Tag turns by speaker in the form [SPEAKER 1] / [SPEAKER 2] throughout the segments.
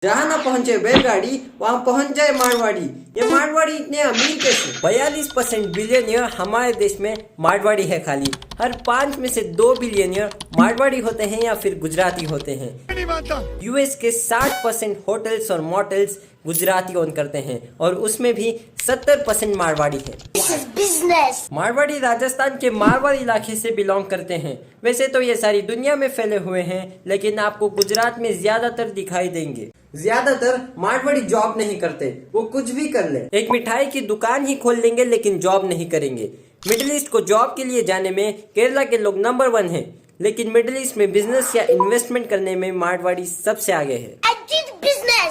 [SPEAKER 1] जहाँ ना पहुंचे बैलगाड़ी वहाँ पहुंच जाए मारवाड़ी। ये मारवाड़ी इतने अमीर कैसे? 42% बिलियनियर हमारे देश में मारवाड़ी है। खाली हर 5 में से 2 बिलियनियर मारवाड़ी होते हैं या फिर गुजराती होते हैं। यूएस के 60% होटल्स और मोटल्स गुजराती ओन करते हैं और उसमें भी 70% मारवाड़ी है।
[SPEAKER 2] बिजनेस
[SPEAKER 1] मारवाड़ी राजस्थान के मारवाड़ इलाके से बिलोंग करते हैं। वैसे तो ये सारी दुनिया में फैले हुए हैं, लेकिन आपको गुजरात में ज्यादातर दिखाई देंगे। ज्यादातर मारवाड़ी जॉब नहीं करते, वो कुछ भी कर ले। एक मिठाई की दुकान ही खोल लेंगे लेकिन जॉब नहीं करेंगे। मिडिल ईस्ट को जॉब के लिए जाने में केरला के लोग नंबर 1 हैं, लेकिन मिडिल ईस्ट में बिजनेस या इन्वेस्टमेंट करने में मारवाड़ी सबसे आगे है।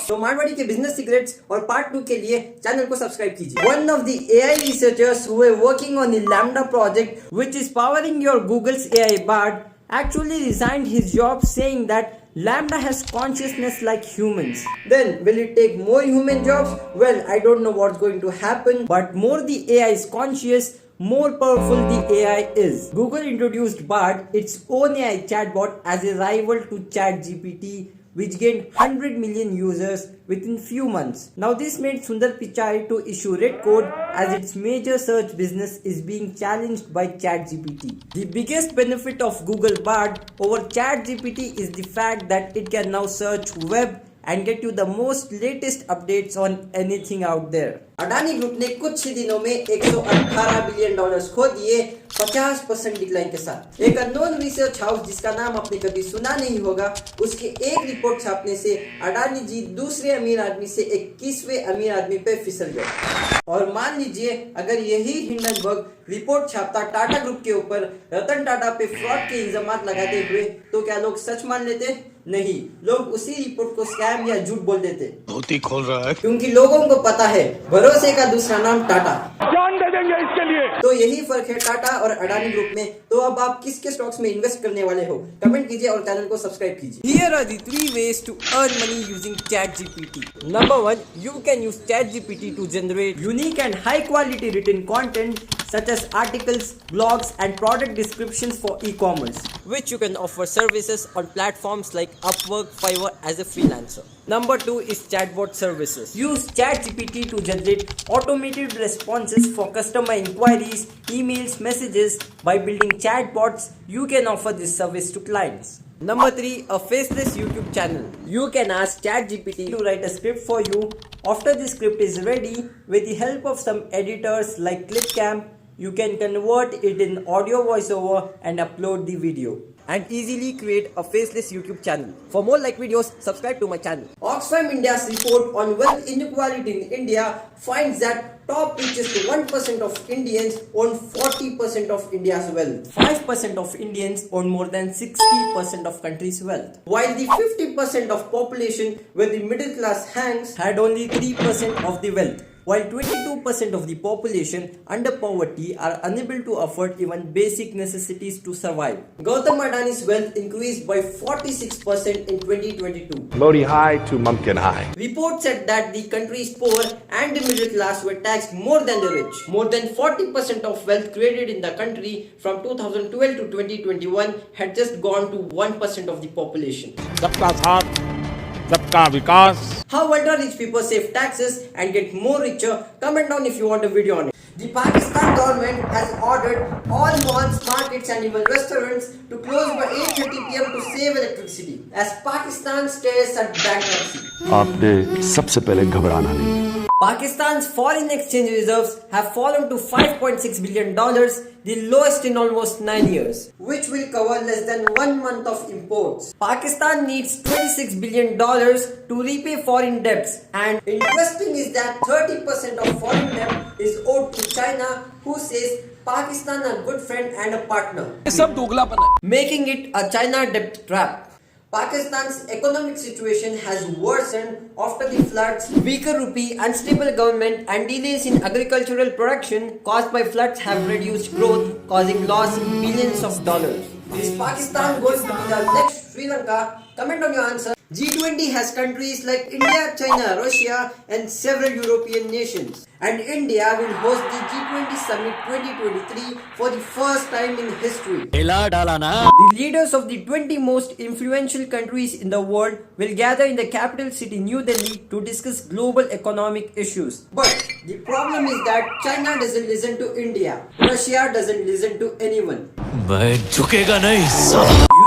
[SPEAKER 1] तो मारवाड़ी के बिजनेस सीक्रेट्स और पार्ट 2 के लिए चैनल को सब्सक्राइब कीजिए। One of the AI researchers who were working on the Lambda project, which is powering your Google's AI bard, actually resigned his job, saying that Lambda has consciousness like humans. Then will it take more human jobs? Well, I don't know what's going to happen, but more the AI is conscious, more powerful the AI is. Google introduced Bard, its own AI chatbot, as a rival to ChatGPT, which gained 100 million users within few months. Now this made Sundar Pichai to issue red code as its major search business is being challenged by ChatGPT. The biggest benefit of Google Bard over ChatGPT is the fact that it can now search web and get you the most latest updates on anything out there. Adani group ने कुछ ही दिनों में 118 billion dollars खो दिए 50% decline के साथ। एक unknown research house जिसका नाम आपने कभी सुना नहीं होगा, उसके एक रिपोर्ट छापने से अडानी जी दूसरे अमीर आदमी से 21वें अमीर आदमी पे फिसल गए। और मान लीजिए अगर यही हिंडनबर्ग रिपोर्ट छापता टाटा ग्रुप के ऊपर रतन टाटा पे फ्रॉड के इल्जाम लगाते हुए, तो क्या लोग सच मान लेते? नहीं, लोग उसी रिपोर्ट को स्कैम या झूठ बोल देते। धोती खोल रहा है, क्योंकि लोगों को पता है भरोसे का दूसरा नाम टाटा। जान दे देंगे इसके लिए। तो यही फर्क है टाटा और अडानी ग्रुप में। तो अब आप किसके स्टॉक्स में इन्वेस्ट करने वाले हो? कमेंट कीजिए और चैनल को सब्सक्राइब कीजिए। Here are the 3 ways to earn money using ChatGPT. Number 1, you can use ChatGPT to generate unique and high quality written content such as articles, blogs and product descriptions for e-commerce, which you can offer services on platforms like Upwork, Fiverr as a freelancer. Number 2 is chatbot services. Use ChatGPT to generate automated responses for customer inquiries, emails, messages. By building chatbots, you can offer this service to clients. Number 3, a faceless YouTube channel. You can ask ChatGPT to write a script for you. After the script is ready, with the help of some editors like Clipcamp, you can convert it in audio voiceover and upload the video and easily create a faceless YouTube channel. For more like videos, subscribe to my channel. Oxfam India's report on wealth inequality in India finds that top reaches to 1% of Indians own 40% of India's wealth. 5% of Indians own more than 60% of country's wealth. While the 50% of population where the middle class hangs had only 3% of the wealth. While 22% of the population under poverty are unable to afford even basic necessities to survive. Gautam Adani's wealth increased by 46% in 2022.
[SPEAKER 3] Modi high to Mumkin high.
[SPEAKER 1] Reports said that the country's poor and the middle class were taxed more than the rich. More than 40% of wealth created in the country from 2012 to 2021 had just gone to 1% of the population.
[SPEAKER 3] सबका साथ, सबका विकास.
[SPEAKER 1] How ultra rich people save taxes and get more richer? Comment down if you want a video on it. The Pakistan government has ordered all malls, markets and even restaurants to close by 8:30 p.m. to save electricity as Pakistan stares at bankruptcy.
[SPEAKER 3] आपने सबसे पहले घबराना नहीं.
[SPEAKER 1] Pakistan's foreign exchange reserves have fallen to $5.6 billion, the lowest in almost 9 years, which will cover less than 1 month of imports. Pakistan needs $26 billion to repay foreign debts, and interesting is that 30% of foreign debt is owed to China, who says Pakistan a good friend and a partner.
[SPEAKER 4] सब दोगलापन है,
[SPEAKER 1] making it a China debt trap. Pakistan's economic situation has worsened after the floods. Weaker rupee, unstable government and delays in agricultural production caused by floods have reduced growth, causing loss in billions of dollars. Is Pakistan going to be the next Sri Lanka? Comment on your answer. G20 has countries like India, China, Russia, and several European nations. And India will host the G20 Summit 2023 for the first time in history. The leaders of the 20 most influential countries in the world will gather in the capital city New Delhi to discuss global economic issues. But the problem is that China doesn't listen to India. Russia doesn't listen to anyone.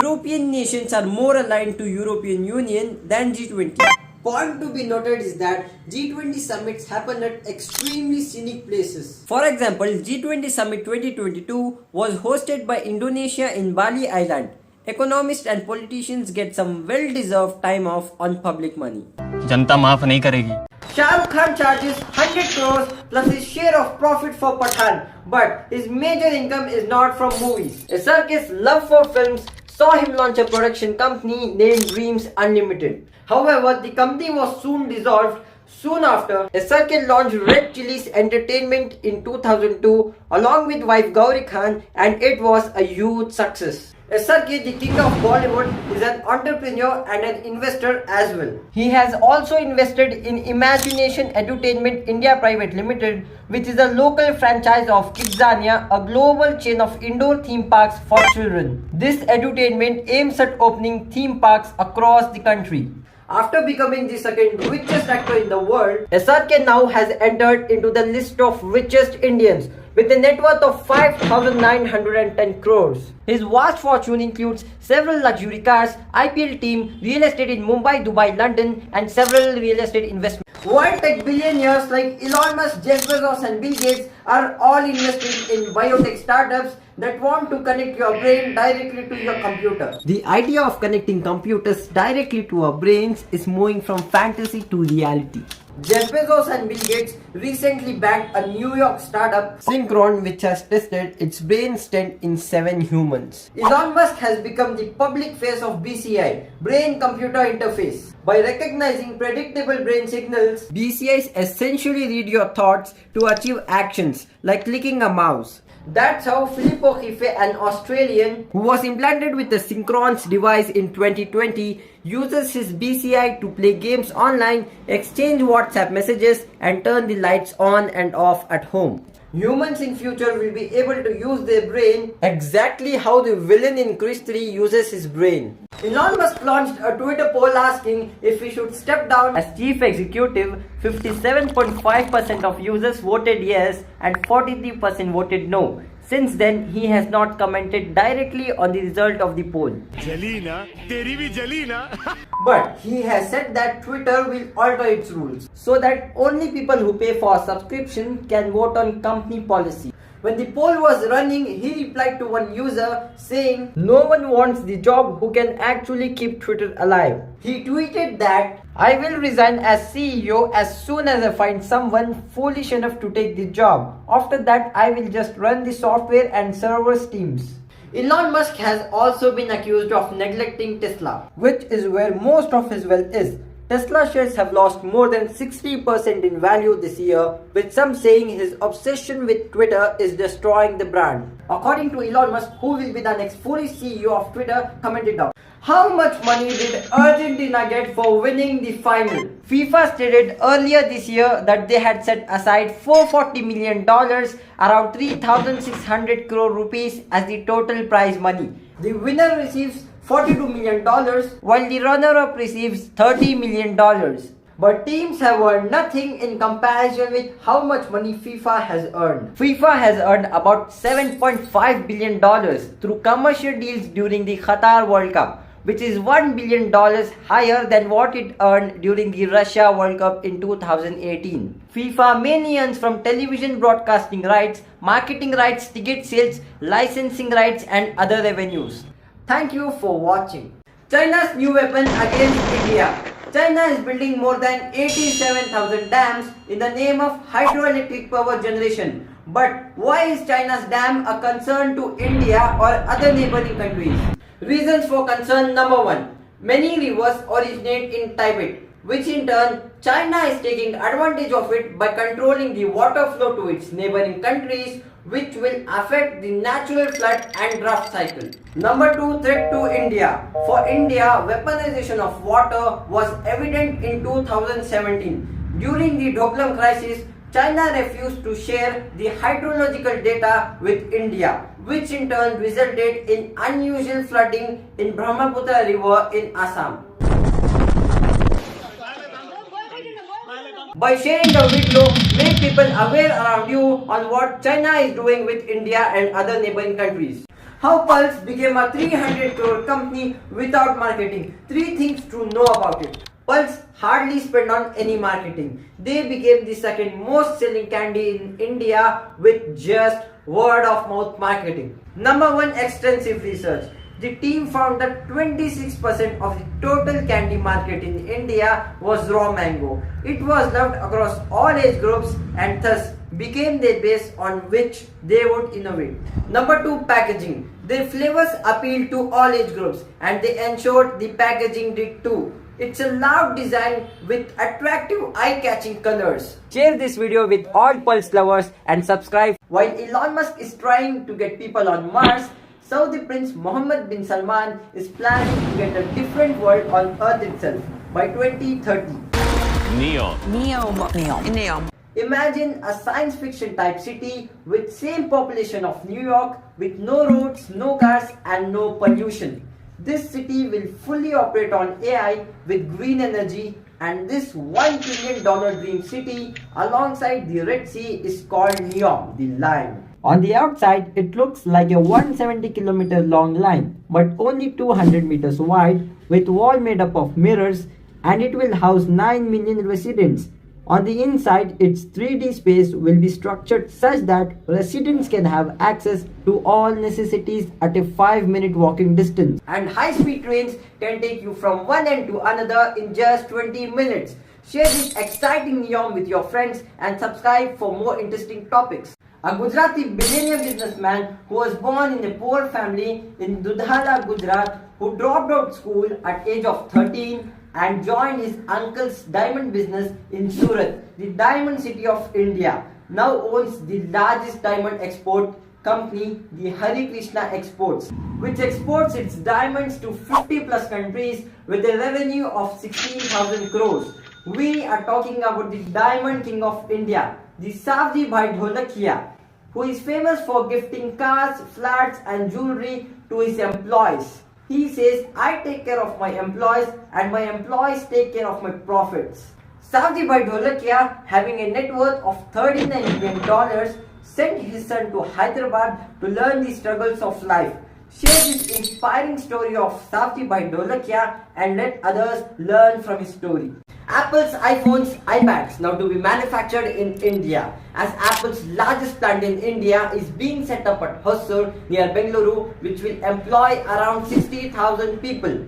[SPEAKER 1] European nations are more aligned to European Union than G20. Point to be noted is that G20 summits happen at extremely scenic places. For example, G20 Summit 2022 was hosted by Indonesia in Bali Island. Economists and politicians get some well-deserved time off on public money.
[SPEAKER 2] जनता माफ नहीं करेगी.
[SPEAKER 1] Shah Rukh Khan charges 100 crores plus his share of profit for Pathan, but his major income is not from movies. A circus love for films saw him launch a production company named Dreams Unlimited. However, the company was soon dissolved. Soon after, a circuit launched Red Chillies Entertainment in 2002 along with wife Gauri Khan, and it was a huge success. SRK, the king of Bollywood, is an entrepreneur and an investor as well. He has also invested in Imagination Edutainment India Private Limited, which is a local franchise of Kidzania, a global chain of indoor theme parks for children. This edutainment aims at opening theme parks across the country. After becoming the second richest actor in the world, SRK now has entered into the list of richest Indians with a net worth of 5,910 crores. His vast fortune includes several luxury cars, IPL team, real estate in Mumbai, Dubai, London, and several real estate investments. World tech billionaires like Elon Musk, Jeff Bezos, and Bill Gates are all investing in biotech startups that want to connect your brain directly to your computer. The idea of connecting computers directly to our brains is moving from fantasy to reality. Jeff Bezos and Bill Gates recently backed a New York startup, Synchron, which has tested its brain stent in 7 humans. Elon Musk has become the public face of BCI, Brain Computer Interface. By recognizing predictable brain signals, BCIs essentially read your thoughts to achieve actions like clicking a mouse. That's how Filippo Gife, an Australian who was implanted with the Synchron's device in 2020, uses his BCI to play games online, exchange WhatsApp messages, and turn the lights on and off at home. Humans in future will be able to use their brain exactly how the villain in Chris 3 uses his brain. Elon Musk launched a Twitter poll asking if he should step down as chief executive. 57.5% of users voted yes and 43% voted no. Since then, he has not commented directly on the result of the poll.
[SPEAKER 3] Jalina, teri bhi jalina.
[SPEAKER 1] But he has said that Twitter will alter its rules so that only people who pay for a subscription can vote on company policy. When the poll was running, he replied to one user saying, "No one wants the job who can actually keep Twitter alive." He tweeted that, "I will resign as CEO as soon as I find someone foolish enough to take the job. After that, I will just run the software and servers teams." Elon Musk has also been accused of neglecting Tesla, which is where most of his wealth is. Tesla shares have lost more than 60% in value this year, with some saying his obsession with Twitter is destroying the brand. According to Elon Musk, who will be the next foolish CEO of Twitter, commented down. How much money did Argentina get for winning the final? FIFA stated earlier this year that they had set aside $440 million, around 3,600 crore rupees, as the total prize money. The winner receives $42 million, while the runner-up receives $30 million. But teams have earned nothing in comparison with how much money FIFA has earned. FIFA has earned about $7.5 billion through commercial deals during the Qatar World Cup, which is $1 billion higher than what it earned during the Russia World Cup in 2018. FIFA mainly earns from television broadcasting rights, marketing rights, ticket sales, licensing rights, and other revenues. Thank you for watching. China's new weapon against India. China is building more than 87,000 dams in the name of hydroelectric power generation. But why is China's dam a concern to India or other neighboring countries? Reasons for concern: number 1. Many rivers originate in Tibet, which in turn China is taking advantage of it by controlling the water flow to its neighboring countries which will affect the natural flood and drought cycle. Number 2, threat to India. For India, weaponization of water was evident in 2017. During the Doklam crisis, China refused to share the hydrological data with India, which in turn resulted in unusual flooding in Brahmaputra River in Assam. By sharing the video, make people aware around you on what China is doing with India and other neighboring countries. How Pulse became a 300 crore company without marketing. 3 things to know about it. Pulse hardly spent on any marketing. They became the second most selling candy in India with just word of mouth marketing. Number 1, extensive research. The team found that 26% of the total candy market in India was raw mango. It was loved across all age groups and thus became the base on which they would innovate. Number 2, packaging. Their flavors appealed to all age groups and they ensured the packaging did too. It's a loud design with attractive eye-catching colors. Share this video with all Pulse lovers and subscribe. While Elon Musk is trying to get people on Mars, Saudi Prince Mohammed bin Salman is planning to get a different world on Earth itself by 2030.
[SPEAKER 4] Neom.
[SPEAKER 1] Imagine a science fiction type city with same population of New York with no roads, no cars and no pollution. This city will fully operate on AI with green energy, and this $1 trillion dream city alongside the Red Sea is called Neom, the line. On the outside, it looks like a 170-kilometer long line, but only 200 meters wide, with wall made up of mirrors, and it will house 9 million residents. On the inside, its 3D space will be structured such that residents can have access to all necessities at a 5-minute walking distance. And high-speed trains can take you from one end to another in just 20 minutes. Share this exciting Neom with your friends and subscribe for more interesting topics. A Gujarati billionaire businessman who was born in a poor family in Dudhala, Gujarat, who dropped out school at age of 13 and joined his uncle's diamond business in Surat, the diamond city of India, now owns the largest diamond export company, the Hari Krishna Exports, which exports its diamonds to 50 plus countries with a revenue of 16,000 crores. We are talking about the diamond king of India, the Savji Bhai Dholakia, who is famous for gifting cars, flats and jewelry to his employees. He says, I take care of my employees and my employees take care of my profits. Savji Bhai Dholakia, having a net worth of $39 million, sent his son to Hyderabad to learn the struggles of life. Share this inspiring story of Savji Bhai Dholakia and let others learn from his story. Apple's iPhones, iPads now to be manufactured in India, as Apple's largest plant in India is being set up at Hosur near Bengaluru, which will employ around 60,000 people.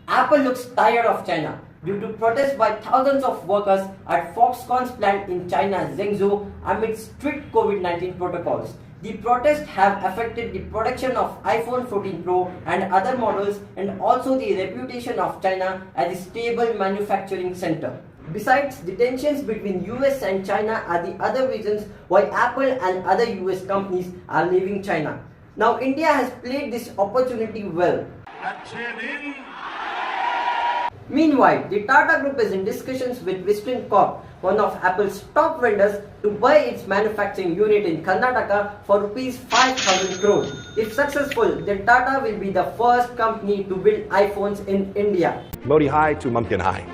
[SPEAKER 1] Apple looks tired of China due to protests by thousands of workers at Foxconn's plant in China's Zhengzhou amid strict COVID-19 protocols. The protests have affected the production of iPhone 14 Pro and other models and also the reputation of China as a stable manufacturing center. Besides, the tensions between US and China are the other reasons why Apple and other US companies are leaving China. Now, India has played this opportunity well. Meanwhile, the Tata Group is in discussions with Western Corp, one of Apple's top vendors, to buy its manufacturing unit in Karnataka for Rs 5,000 crores. If successful, then Tata will be the first company to build iPhones in India.
[SPEAKER 5] Modi high to Mumkin high.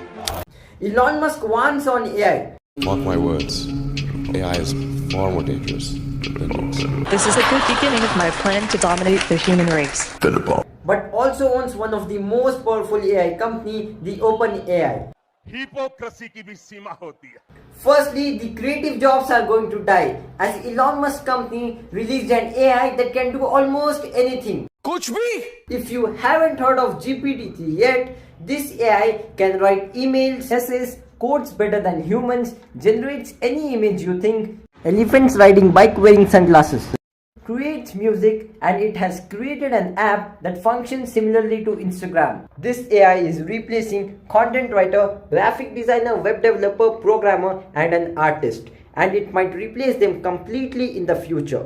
[SPEAKER 1] Elon Musk warns on AI.
[SPEAKER 6] Mark my words, AI is far more dangerous than drugs.
[SPEAKER 4] This is a good beginning of my plan to dominate the human race.
[SPEAKER 1] But also owns one of the most powerful AI company, the OpenAI.
[SPEAKER 3] Hypocrisy की भी सीमा होती है.
[SPEAKER 1] Firstly, the creative jobs are going to die as Elon Musk company released an AI that can do almost anything.
[SPEAKER 5] कुछ भी?
[SPEAKER 1] If you haven't heard of GPT yet, this AI can write emails, essays, codes better than humans, generates any image you think, elephants riding bike wearing sunglasses, creates music, and it has created an app that functions similarly to Instagram. This AI is replacing content writer, graphic designer, web developer, programmer, and an artist, and it might replace them completely in the future.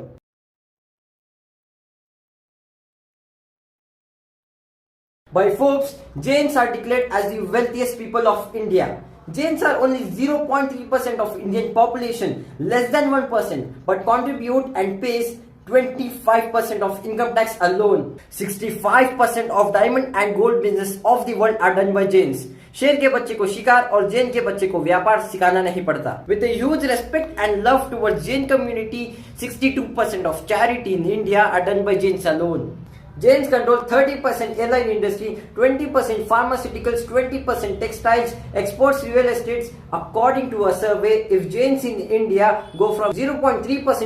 [SPEAKER 1] By Forbes, Jains are declared as the wealthiest people of India. Jains are only 0.3% of Indian population, less than 1%, but contribute and pays 25% of income tax alone. 65% of diamond and gold business of the world are done by Jains. शेर के बच्चे को शिकार और जैन के बच्चे को व्यापार सिखाना नहीं पड़ता. With a huge respect and love towards Jain community, 62% of charity in India are done by Jains alone. Jains control 30% airline industry, 20% pharmaceuticals, 20% textiles, exports real estates. According to a survey, if Jains in India go from 0.3%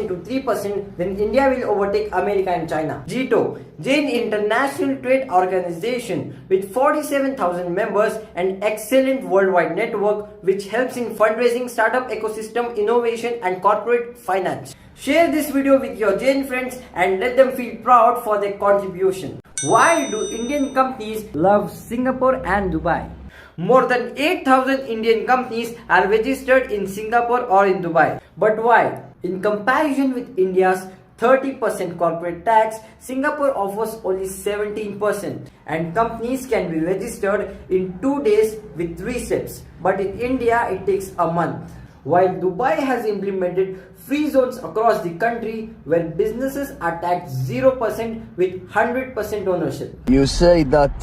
[SPEAKER 1] to 3%, then India will overtake America and China. JITO, Jain International Trade Organization, with 47,000 members and excellent worldwide network, which helps in fundraising, startup ecosystem, innovation and corporate finance. Share this video with your Jain friends and let them feel proud for their contribution. Why do Indian companies love Singapore and Dubai? More than 8,000 Indian companies are registered in Singapore or in Dubai. But why? In comparison with India's 30% corporate tax, Singapore offers only 17%, and companies can be registered in 2 days with 3 steps. But in India, it takes a month. While Dubai has implemented free zones across the country where businesses are taxed 0% with 100% ownership.
[SPEAKER 5] You say that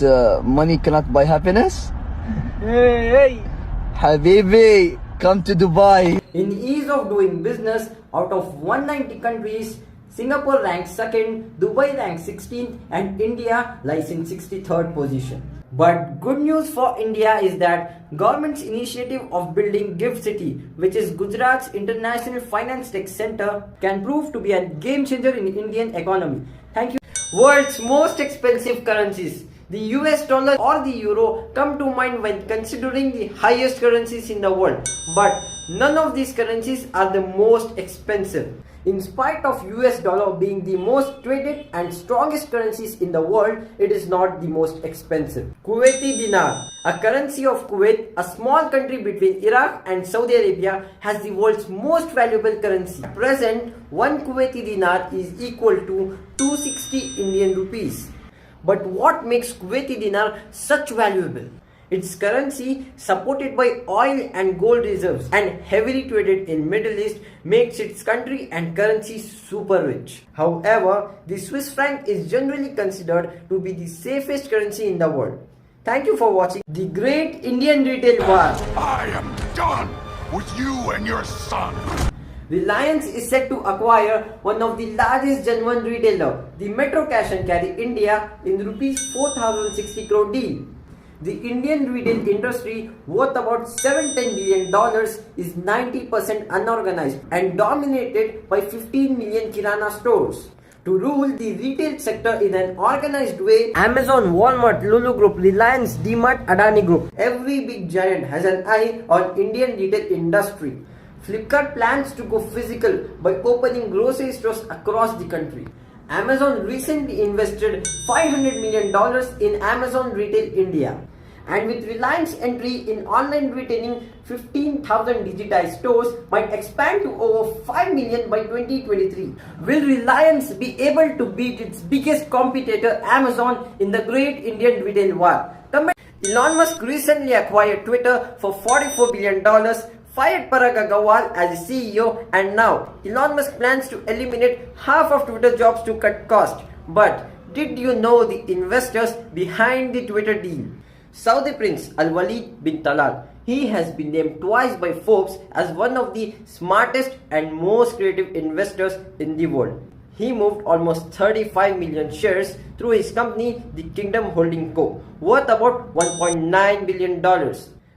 [SPEAKER 5] money cannot buy happiness? Hey, Habibi, come to Dubai.
[SPEAKER 1] In ease of doing business, out of 190 countries, Singapore ranks 2nd, Dubai ranks 16th, and India lies in 63rd position. But good news for India is that government's initiative of building GIFT City, which is Gujarat's International Finance Tech Center, can prove to be a game changer in the Indian economy. Thank you. World's most expensive currencies. The US dollar or the euro come to mind when considering the highest currencies in the world. But none of these currencies are the most expensive. In spite of US dollar being the most traded and strongest currencies in the world, it is not the most expensive. Kuwaiti dinar, a currency of Kuwait, a small country between Iraq and Saudi Arabia, has the world's most valuable currency. At present, 1 Kuwaiti dinar is equal to 260 Indian rupees. But what makes Kuwaiti dinar such valuable? Its currency, supported by oil and gold reserves and heavily traded in Middle East, makes its country and currency super rich. However, the Swiss franc is generally considered to be the safest currency in the world. Thank you for watching The Great Indian Retail War.
[SPEAKER 3] I am done with you and your son.
[SPEAKER 1] Reliance is set to acquire one of the largest genuine retailer, the Metro Cash and Carry India, in rupees 4,060 crore deal. The Indian retail industry, worth about $710 billion, is 90% unorganized and dominated by 15 million Kirana stores. To rule the retail sector in an organized way, Amazon, Walmart, Lulu Group, Reliance, DMart, Adani Group, every big giant has an eye on Indian retail industry. Flipkart plans to go physical by opening grocery stores across the country. Amazon recently invested $500 million in Amazon Retail India. And with Reliance entry in online retailing, 15,000 digitized stores might expand to over 5 million by 2023. Will Reliance be able to beat its biggest competitor Amazon in the Great Indian Retail War? Elon Musk recently acquired Twitter for $44 billion, fired Parag Agrawal as CEO, and now Elon Musk plans to eliminate half of Twitter jobs to cut costs. But did you know the investors behind the Twitter deal? Saudi Prince Al-Walid bin Talal. He has been named twice by Forbes as one of the smartest and most creative investors in the world. He moved almost 35 million shares through his company, the Kingdom Holding Co., worth about $1.9 billion.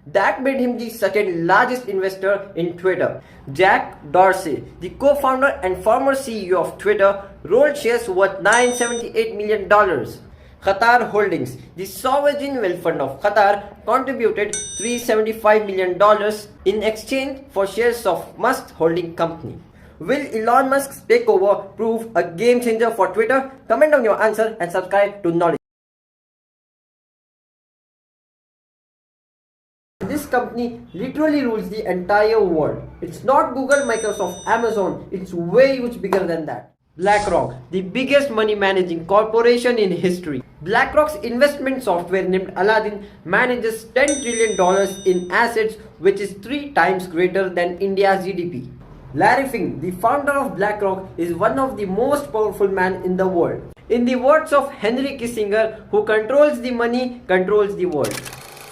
[SPEAKER 1] That made him the second largest investor in Twitter. Jack Dorsey, the co-founder and former CEO of Twitter, rolled shares worth $978 million. Qatar Holdings, the sovereign wealth fund of Qatar, contributed $375 million in exchange for shares of Musk holding company. Will Elon Musk's takeover prove a game changer for Twitter? Comment down your answer and subscribe to Knowledge. This company literally rules the entire world. It's not Google, Microsoft, Amazon. It's way much bigger than that. BlackRock, the biggest money managing corporation in history. BlackRock's investment software named Aladdin manages $10 trillion in assets, which is 3 times greater than India's GDP. Larry Fink, the founder of BlackRock, is one of the most powerful men in the world. In the words of Henry Kissinger, who controls the money, controls the world.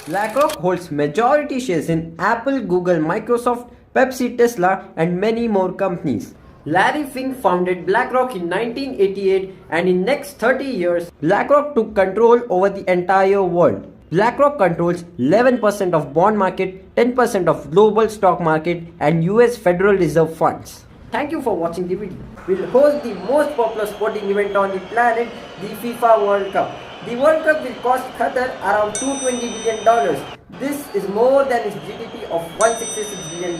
[SPEAKER 1] BlackRock holds majority shares in Apple, Google, Microsoft, Pepsi, Tesla, and many more companies. Larry Fink founded BlackRock in 1988, and in next 30 years, BlackRock took control over the entire world. BlackRock controls 11% of bond market, 10% of global stock market, and US Federal Reserve funds. Thank you for watching the video. We'll host the most popular sporting event on the planet, the FIFA World Cup. The World Cup will cost Qatar around $220 billion. This is more than its GDP of $166 billion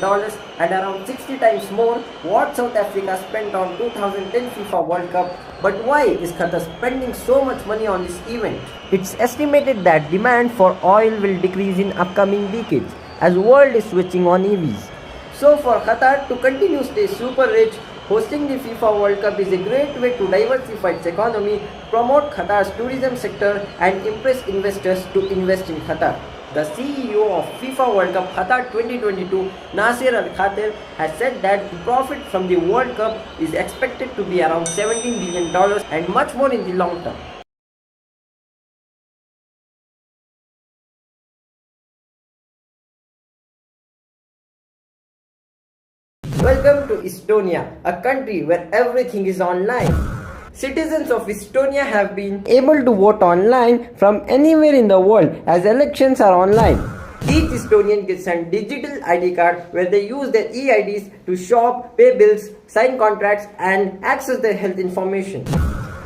[SPEAKER 1] and around 60 times more what South Africa spent on 2010 FIFA World Cup. But why is Qatar spending so much money on this event? It's estimated that demand for oil will decrease in upcoming decades as the world is switching on EVs. So for Qatar to continue stay super rich, hosting the FIFA World Cup is a great way to diversify its economy, promote Qatar's tourism sector and impress investors to invest in Qatar. The CEO of FIFA World Cup Qatar 2022, Nasser Al Khater, has said that the profit from the World Cup is expected to be around $17 billion and much more in the long term. Welcome to Estonia, a country where everything is online. Citizens of Estonia have been able to vote online from anywhere in the world as elections are online. Each Estonian gets a digital ID card where they use their e-IDs to shop, pay bills, sign contracts and access their health information.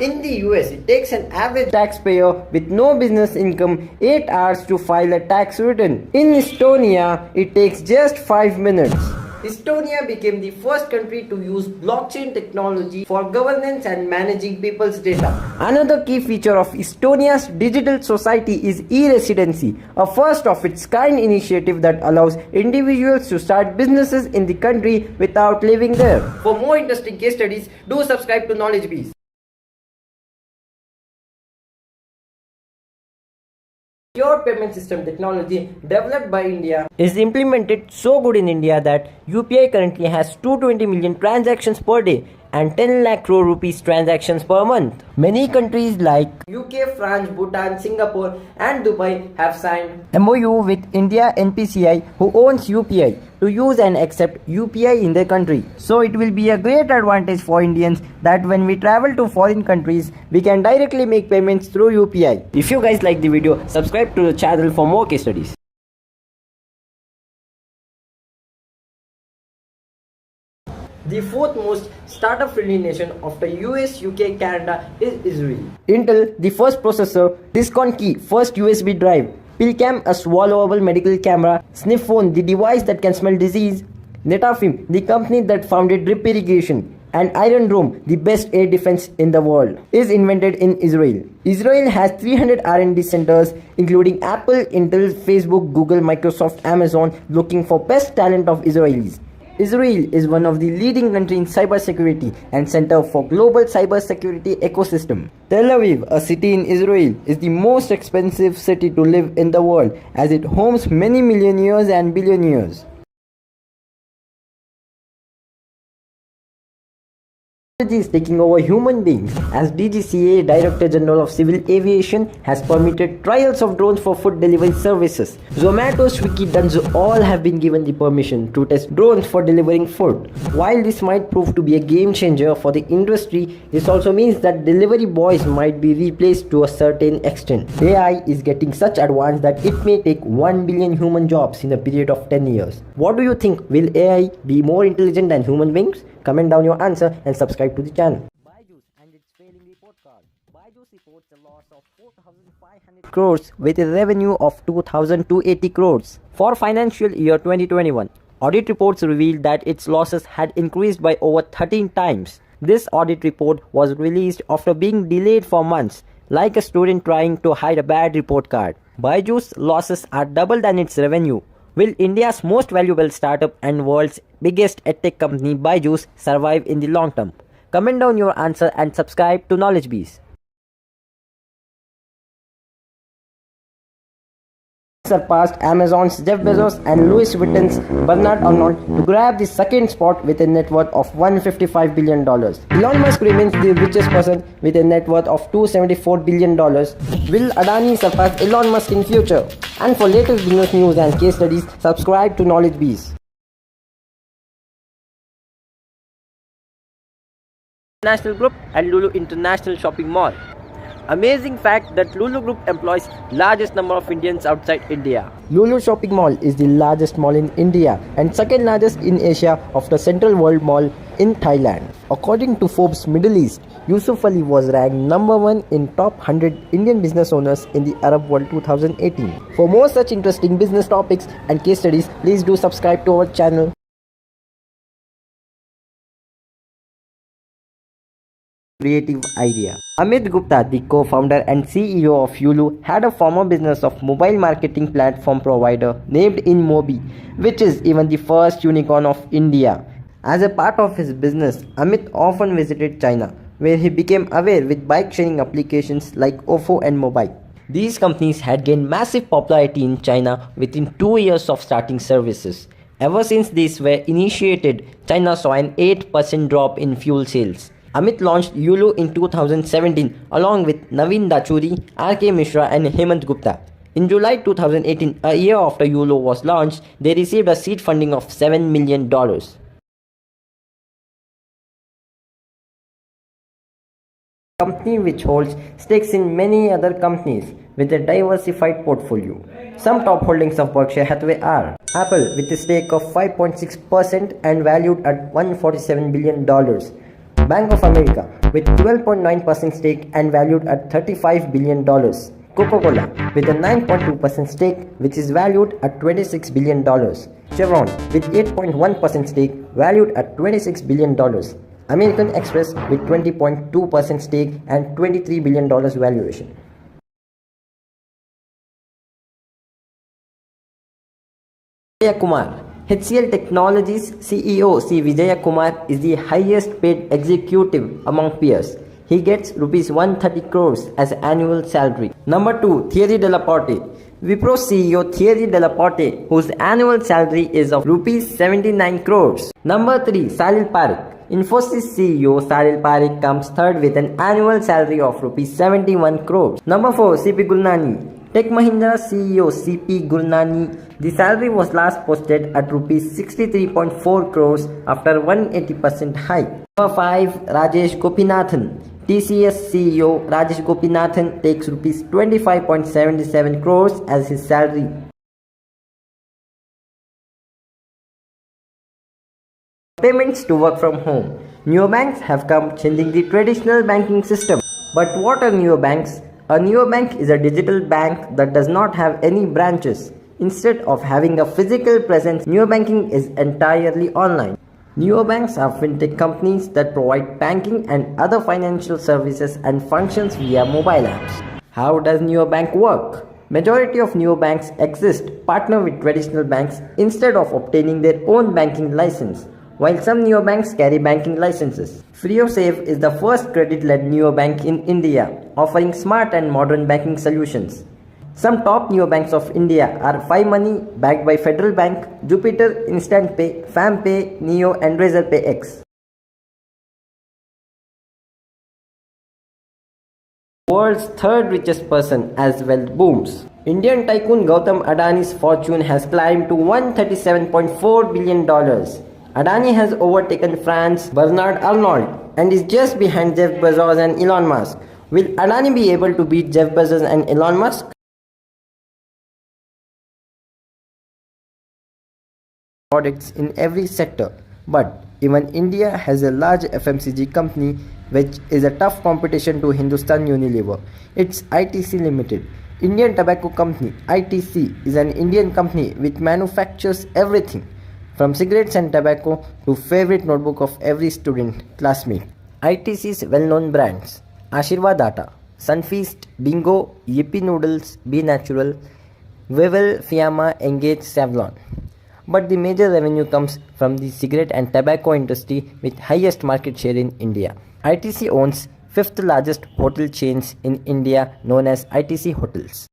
[SPEAKER 1] In the US, it takes an average taxpayer with no business income 8 hours to file a tax return. In Estonia, it takes just 5 minutes. Estonia became the first country to use blockchain technology for governance and managing people's data. Another key feature of Estonia's digital society is e-residency, a first of its kind initiative that allows individuals to start businesses in the country without living there. For more interesting case studies, do subscribe to Knowledge Bees. Secure payment system technology developed by India is implemented so good in India that UPI currently has 220 million transactions per day and 10 lakh crore rupees transactions per month. Many countries like UK, France, Bhutan, Singapore and Dubai have signed MOU with India NPCI, who owns UPI, to use and accept UPI in their country. So it will be a great advantage for Indians that when we travel to foreign countries, we can directly make payments through UPI. If you guys like the video, subscribe to the channel for more case studies. The fourth most startup-friendly nation after US, UK, Canada is Israel. Intel, the first processor, Discon Key, first USB drive, Pillcam, a swallowable medical camera, Sniff Phone, the device that can smell disease, Netafim, the company that founded drip irrigation, and Iron Dome, the best air defense in the world, is invented in Israel. Israel has 300 R&D centers including Apple, Intel, Facebook, Google, Microsoft, Amazon, looking for best talent of Israelis. Israel is one of the leading countries in cybersecurity and center for global cybersecurity ecosystem. Tel Aviv, a city in Israel, is the most expensive city to live in the world as it homes many millionaires and billionaires. Technology is taking over human beings as DGCA, Director General of Civil Aviation, has permitted trials of drones for food delivery services. Zomato, Swiggy, Dunzo all have been given the permission to test drones for delivering food. While this might prove to be a game changer for the industry, this also means that delivery boys might be replaced to a certain extent. AI is getting such advanced that it may take 1 billion human jobs in a period of 10 years. What do you think? Will AI be more intelligent than human beings? Comment down your answer and subscribe to the channel. Byju's and its failing report card. Byju's reports a loss of 4,500 crores with a revenue of 2,280 crores for financial year 2021. Audit reports revealed that its losses had increased by over 13 times. This audit report was released after being delayed for months, like a student trying to hide a bad report card. Byju's losses are double than its revenue. Will India's most valuable startup and world's biggest edtech company Byju's survive in the long term? Comment down your answer and subscribe to Knowledge Bees. surpassed Amazon's Jeff Bezos and Louis Vuitton's Bernard Arnault to grab the second spot with a net worth of $155 billion. Elon Musk remains the richest person with a net worth of $274 billion. Will Adani surpass Elon Musk in future? And for latest business news and case studies, subscribe to Knowledge Bees. National Group and Lulu International Shopping Mall. Amazing fact that Lulu Group employs largest number of Indians outside India. Lulu Shopping Mall is the largest mall in India and second largest in Asia after Central World Mall in Thailand. According to Forbes Middle East, Yusuf Ali was ranked number 1 in top 100 Indian business owners in the Arab World 2018. For more such interesting business topics and case studies, please do subscribe to our channel. Creative idea. Amit Gupta, the co-founder and CEO of Yulu, had a former business of mobile marketing platform provider named InMobi, which is even the first unicorn of India. As a part of his business, Amit often visited China, where he became aware with bike-sharing applications like Ofo and Mobike. These companies had gained massive popularity in China within 2 years of starting services. Ever since these were initiated, China saw an 8% drop in fuel sales. Amit launched Yulu in 2017 along with Naveen Dachuri, R.K. Mishra and Hemant Gupta. In July 2018, a year after Yulu was launched, they received a seed funding of $7 million. Company which holds stakes in many other companies with a diversified portfolio. Some top holdings of Berkshire Hathaway are Apple with a stake of 5.6% and valued at $147 billion. Bank of America with 12.9% stake and valued at $35 billion. Coca-Cola with a 9.2% stake which is valued at $26 billion. Chevron with 8.1% stake valued at $26 billion. American Express with 20.2% stake and $23 billion valuation. Vijaya Kumar. HCL Technologies CEO C. Vijaya Kumar is the highest paid executive among peers. He gets Rs 130 crores as annual salary. Number 2. Thierry Delaporte. Wipro CEO Thierry Delaporte, whose annual salary is of Rs 79 crores. Number 3. Salil Parekh. Infosys CEO Salil Parekh comes third with an annual salary of Rs 71 crores. Number 4. CP Gulnani. Tech Mahindra CEO CP Gurnani, the salary was last posted at Rs 63.4 crores after 180% hike. Number 5. Rajesh Gopinathan. TCS CEO Rajesh Gopinathan takes Rs 25.77 crores as his salary. Payments to work from home. Neobanks have come changing the traditional banking system. But what are neobanks? A neobank is a digital bank that does not have any branches. Instead of having a physical presence, neobanking is entirely online. Neobanks are fintech companies that provide banking and other financial services and functions via mobile apps. How does neobank work? Majority of neobanks partner with traditional banks instead of obtaining their own banking license, while some neobanks carry banking licenses. FreeOSafe is the first credit-led neobank in India, offering smart and modern banking solutions. Some top neobanks of India are 5money, backed by Federal Bank, Jupiter, Instant Pay, FamPay, Neo and Razorpay X. World's third richest person as wealth booms. Indian tycoon Gautam Adani's fortune has climbed to $137.4 billion. Adani has overtaken France's Bernard Arnault and is just behind Jeff Bezos and Elon Musk. Will Adani be able to beat Jeff Bezos and Elon Musk? Products in every sector, but even India has a large FMCG company which is a tough competition to Hindustan Unilever. It's ITC Limited. Indian Tobacco Company ITC is an Indian company which manufactures everything from cigarettes and tobacco to favorite notebook of every student classmate. ITC's well-known brands Ashirwad Atta, Sunfeast, Bingo, Yippee Noodles, Be Natural, Wevel, Fiamma, Engage, Savlon. But the major revenue comes from the cigarette and tobacco industry with highest market share in India. ITC owns 5th largest hotel chains in India known as ITC Hotels.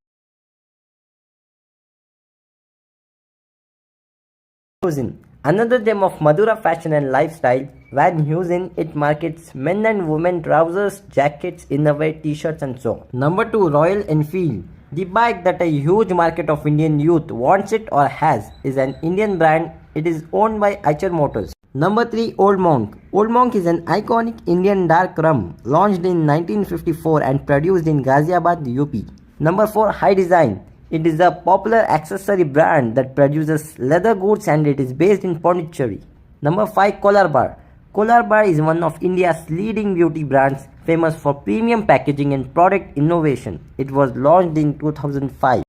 [SPEAKER 1] Heusen, another gem of Madura fashion and lifestyle. Van Heusen, it markets men and women trousers, jackets, innerwear, t-shirts and so on. Number 2, Royal Enfield. The bike that a huge market of Indian youth wants it or has is an Indian brand. It is owned by Eicher Motors. Number 3, Old Monk. Old Monk is an iconic Indian dark rum launched in 1954 and produced in Ghaziabad, UP. Number 4, High Design. It is a popular accessory brand that produces leather goods and it is based in Pondicherry. Number 5, Kolar Bar. Kolar Bar is one of India's leading beauty brands, famous for premium packaging and product innovation. It was launched in 2005.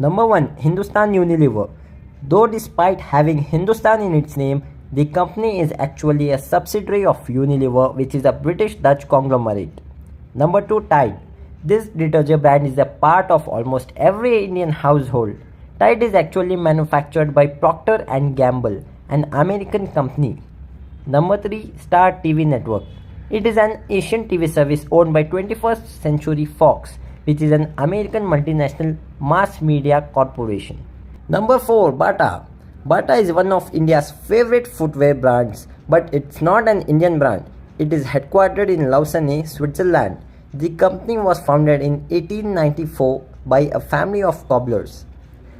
[SPEAKER 1] Number 1, Hindustan Unilever. Though despite having Hindustan in its name, the company is actually a subsidiary of Unilever, which is a British-Dutch conglomerate. Number 2, Tide. This detergent brand is a part of almost every Indian household. Tide is actually manufactured by Procter & Gamble, an American company. Number 3, Star TV Network. It is an Asian TV service owned by 21st Century Fox, which is an American multinational mass media corporation. Number 4, Bata. Bata is one of India's favorite footwear brands, but it's not an Indian brand. It is headquartered in Lausanne, Switzerland. The company was founded in 1894 by a family of cobblers.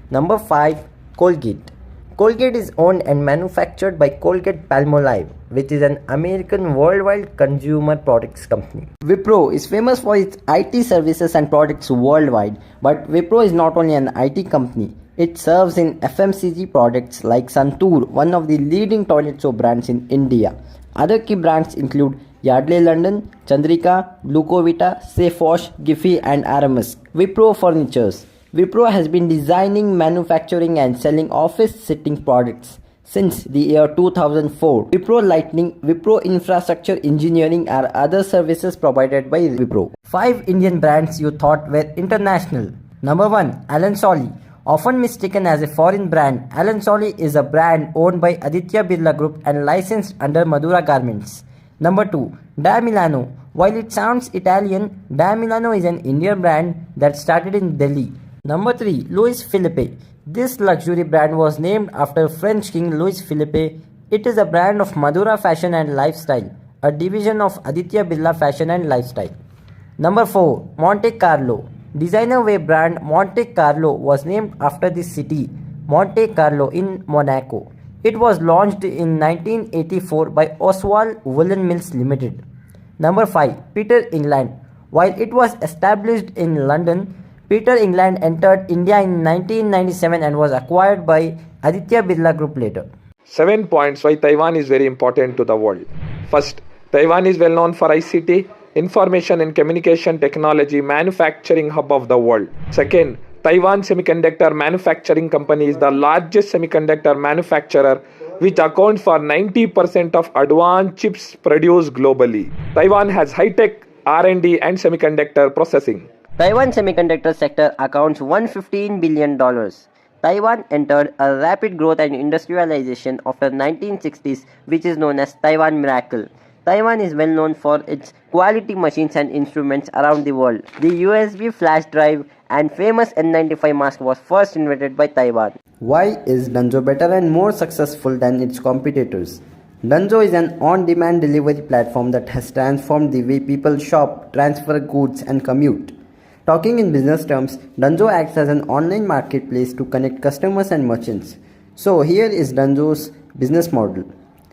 [SPEAKER 1] Number 5, Colgate. Colgate is owned and manufactured by Colgate-Palmolive, which is an American worldwide consumer products company. Wipro is famous for its IT services and products worldwide, but Wipro is not only an IT company. It serves in FMCG products like Santoor, one of the leading toilet soap brands in India. Other key brands include Yardley London, Chandrika, Glucovita, Safewash, Giffy and Aramis. Wipro Furnitures. Wipro has been designing, manufacturing and selling office sitting products since the year 2004. Wipro Lighting, Wipro Infrastructure Engineering are other services provided by Wipro. 5 Indian brands you thought were international. Number 1, Allen Solly. Often mistaken as a foreign brand, Allen Solly is a brand owned by Aditya Birla Group and licensed under Madura Garments. Number 2, Da Milano. While it sounds Italian, Da Milano is an Indian brand that started in Delhi. Number 3, Louis Philippe. This luxury brand was named after French King Louis Philippe. It is a brand of Madura Fashion and Lifestyle, a division of Aditya Birla Fashion and Lifestyle. Number 4, Monte Carlo. Designer wear brand Monte Carlo was named after the city Monte Carlo in Monaco. It was launched in 1984 by Oswald Woolen Mills Limited. Number 5. Peter England. While it was established in London, Peter England entered India in 1997 and was acquired by Aditya Birla Group later.
[SPEAKER 7] 7 points why Taiwan is very important to the world. First, Taiwan is well known for ICT, information and communication technology manufacturing hub of the world. Second, Taiwan Semiconductor Manufacturing Company is the largest semiconductor manufacturer which accounts for 90% of advanced chips produced globally. Taiwan has high-tech R&D and semiconductor processing.
[SPEAKER 1] Taiwan semiconductor sector accounts $115 billion. Taiwan entered a rapid growth and industrialization after 1960s, which is known as Taiwan Miracle. Taiwan is well known for its quality machines and instruments around the world. The USB flash drive and famous N95 mask was first invented by Taiwan. Why is Dunzo better and more successful than its competitors? Dunzo is an on-demand delivery platform that has transformed the way people shop, transfer goods and commute. Talking in business terms, Dunzo acts as an online marketplace to connect customers and merchants. So here is Dunzo's business model.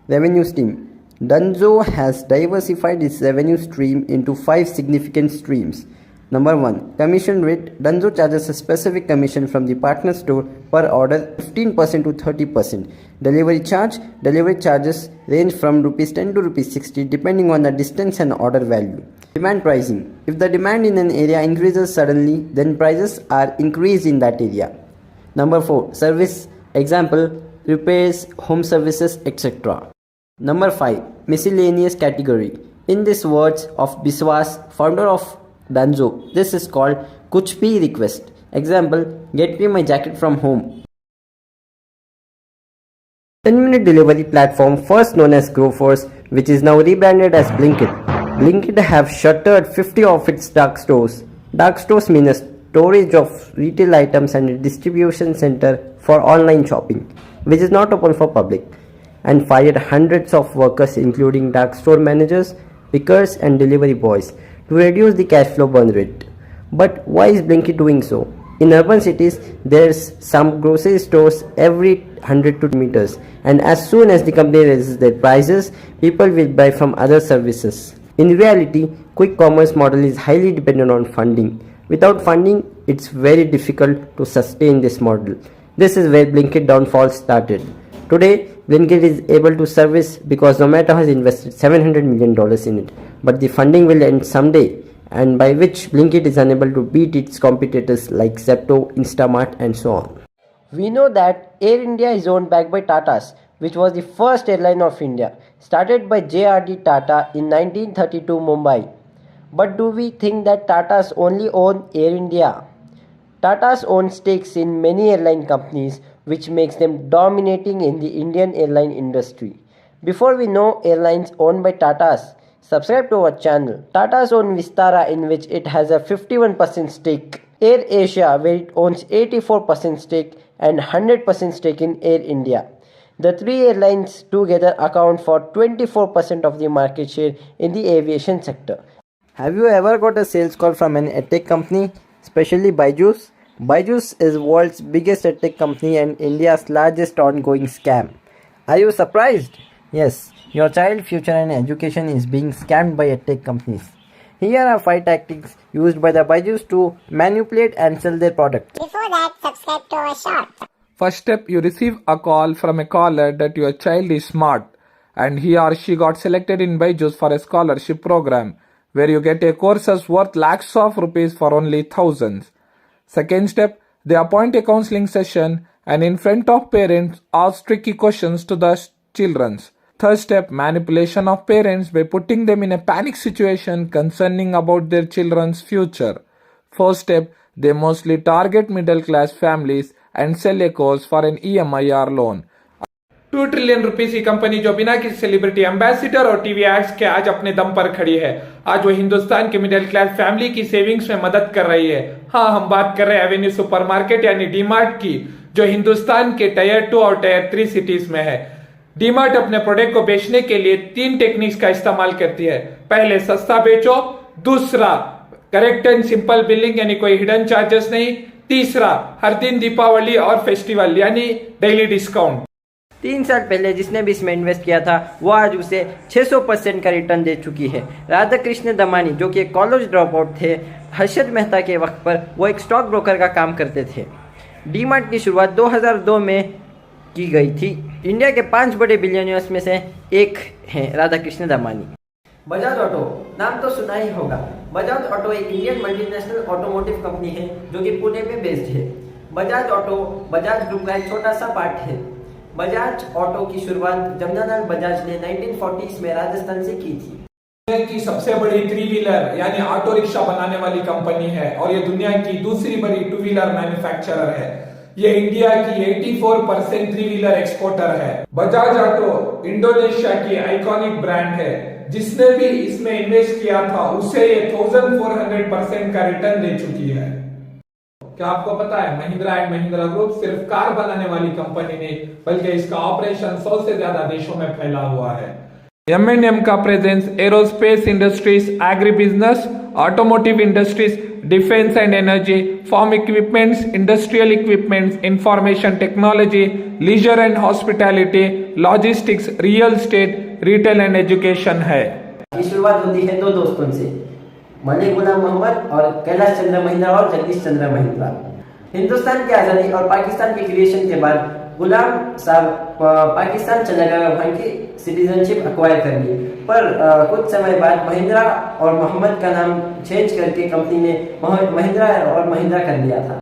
[SPEAKER 1] Revenue stream. Dunzo has diversified its revenue stream into 5 significant streams. Number 1. Commission rate. Dunzo charges a specific commission from the partner store per order 15% to 30%. Delivery charge. Delivery charges range from ₹10 to ₹60 depending on the distance and order value. Demand pricing. If the demand in an area increases suddenly, then prices are increased in that area. Number 4. Service. Example, repairs, home services, etc. Number 5. Miscellaneous category. In these words of Biswas, founder of Dunzo, this is called Kuch Bhi request. Example, get me my jacket from home. 10-minute delivery platform first known as Grofers, which is now rebranded as Blinkit. Blinkit have shuttered 50 of its dark stores. Dark stores mean a storage of retail items and a distribution center for online shopping, which is not open for public, and fired hundreds of workers including dark store managers, pickers and delivery boys to reduce the cash flow burn rate. But why is Blinkit doing so? In urban cities, there's some grocery stores every 100 meters, and as soon as the company raises their prices, people will buy from other services. In reality, quick commerce model is highly dependent on funding. Without funding, it's very difficult to sustain this model. This is where Blinkit downfall started. Today, Blinkit is able to service because Zomato has invested $700 million in it, but the funding will end someday, and by which Blinkit is unable to beat its competitors like Zepto, Instamart and so on. We know that Air India is owned back by Tata's, which was the first airline of India, started by J.R.D. Tata in 1932 Mumbai. But do we think that Tata's only own Air India? Tata's own stakes in many airline companies, which makes them dominating in the Indian airline industry. Before we know airlines owned by Tata's, subscribe to our channel. Tata's own Vistara, in which it has a 51% stake, Air Asia, where it owns 84% stake, and 100% stake in Air India. The three airlines together account for 24% of the market share in the aviation sector. Have you ever got a sales call from an edtech company, especially Byju's? Byju's is world's biggest edtech company and India's largest ongoing scam. Are you surprised? Yes, your child's future and education is being scammed by edtech companies. Here are 5 tactics used by the Byju's to manipulate and sell their products.
[SPEAKER 8] Before that, subscribe to our short.
[SPEAKER 7] First step, you receive a call from a caller that your child is smart and he or she got selected in Byju's for a scholarship program where you get a courses worth lakhs of rupees for only thousands. Second step, they appoint a counseling session and in front of parents ask tricky questions to the children. Third step, manipulation of parents by putting them in a panic situation concerning about their children's future. Fourth step, they mostly target middle class families and sell a course for an EMI or loan. 2 trillion rupees की company जो बिना किसी celebrity ambassador और TV ads के आज अपने दम पर खड़ी है, आज वो हिंदुस्तान के मिडिल क्लास फैमिली की सेविंग्स में मदद कर रही है। हाँ, हम बात कर रहे हैं एवेन्यू सुपरमार्केट यानी डीमार्ट की, जो हिंदुस्तान के टायर 2 और टायर 3 सिटीज में है। डीमार्ट अपने प्रोडक्ट को बेचने के लिए 3 टेक्निक्स का इस्तेमाल करती है। पहले, सस्ता बेचो। दूसरा, करेक्ट एंड सिंपल बिलिंग यानी कोई हिडन चार्जेस नहीं। तीसरा, हर दिन दीपावली और फेस्टिवल यानी डेली डिस्काउंट।
[SPEAKER 1] 3 साल पहले जिसने भी इसमें इन्वेस्ट किया था वो आज उसे 600% का रिटर्न दे चुकी है। राधा कृष्ण दमानी जो कि एक कॉलेज ड्रॉप आउट थे, हर्षद मेहता के वक्त पर वो एक स्टॉक ब्रोकर का काम करते थे। डीमार्ट की शुरुआत 2002 में की गई थी। इंडिया के 5 बड़े बिलियनियर्स में से एक हैं राधा कृष्ण दमानी। बजाज ऑटो नाम तो सुना ही होगा। बजाज ऑटो एक इंडियन मल्टीनेशनल ऑटोमोटिव कंपनी है जो कि पुणे में बेस्ड है। बजाज ऑटो बजाज ग्रुप का एक छोटा सा पार्ट है। बजाज ऑटो की शुरुआत जमनालाल बजाज ने 1940s में राजस्थान से की थी।
[SPEAKER 7] दुनिया की सबसे बड़ी 3 व्हीलर यानी ऑटो रिक्शा बनाने वाली कंपनी है और ये दुनिया की दूसरी बड़ी 2 व्हीलर मैन्युफैक्चरर है। ये इंडिया की 84% 3 व्हीलर एक्सपोर्टर है। बजाज ऑटो इंडोनेशिया की आइकॉनिक ब्रांड है। जिसने भी इसमें इन्वेस्ट किया था उसे ये 1400% का रिटर्न दे चुकी है। क्या आपको पता है महिंद्रा एंड महिंद्रा ग्रुप सिर्फ कार बनाने वाली कंपनी नहीं बल्कि इसका ऑपरेशन 100 से ज्यादा देशों में फैला हुआ है। M&M का presence aerospace industries, agri business, automotive industries, defence and energy, farm equipments, industrial equipments, information technology, leisure and hospitality, logistics, real estate, retail and education है।
[SPEAKER 1] की शुरुआत होती है 2 दोस्तों से, मलिक गुलाम मोहम्मद और कैलाश चंद्र महिंद्रा और जगदीश चंद्र महिंद्रा। हिंदुस्तान की आज़ादी और पाकिस्तान की क्रिएशन के बाद गुलाम साहब पाकिस्तान चला गया, वहाँ की सिटीजनशिप अक्वायर कर ली। पर कुछ समय बाद महिंद्रा और मोहम्मद का नाम चेंज करके कंपनी ने महिंद्रा और महिंद्रा कर लिया था।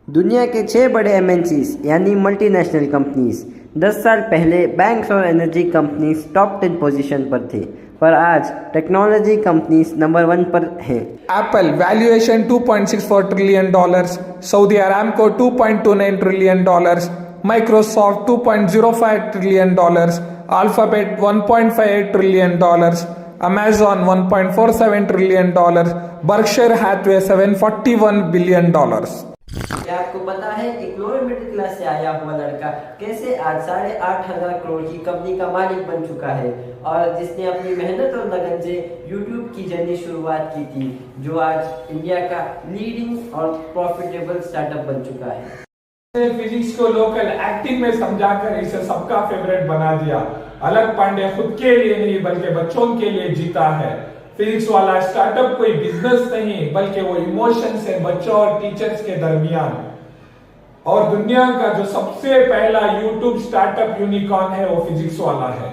[SPEAKER 1] दुनिया के 6 बड़े एमएनसीज यानी मल्टीनेशनल कंपनीज 10 साल पहले बैंक्स और एनर्जी कंपनीज टॉप 10 पोजीशन पर थे, पर आज टेक्नोलॉजी कंपनीज नंबर 1 पर हैं।
[SPEAKER 7] Apple valuation $2.64 trillion, Saudi Aramco $2.29 trillion, Microsoft $2.05 trillion, Alphabet $1.58 trillion, Amazon $1.47 trillion, Berkshire Hathaway $741 billion.
[SPEAKER 1] क्या आपको पता है एक लोअर मिडिल क्लास से आया हुआ लड़का कैसे आज 8,500 करोड़ की कंपनी का मालिक बन चुका है, और जिसने अपनी मेहनत और लगन से यूट्यूब की जर्नी शुरुआत की थी, जो आज इंडिया का लीडिंग और प्रॉफिटेबल स्टार्टअप बन चुका है।
[SPEAKER 7] फिजिक्स को लोकल एक्टिंग में समझाकर इसे सबका फेवरेट बना दिया। अलग पांडे खुद के लिए नहीं बल्कि बच्चों के लिए जीता है। फिजिक्स वाला स्टार्टअप कोई बिजनेस नहीं बल्कि वो इमोशंस है बच्चों और टीचर्स के दरमियान। और दुनिया का जो सबसे पहला यूट्यूब स्टार्टअप यूनिकॉर्न है वो फिजिक्स वाला है।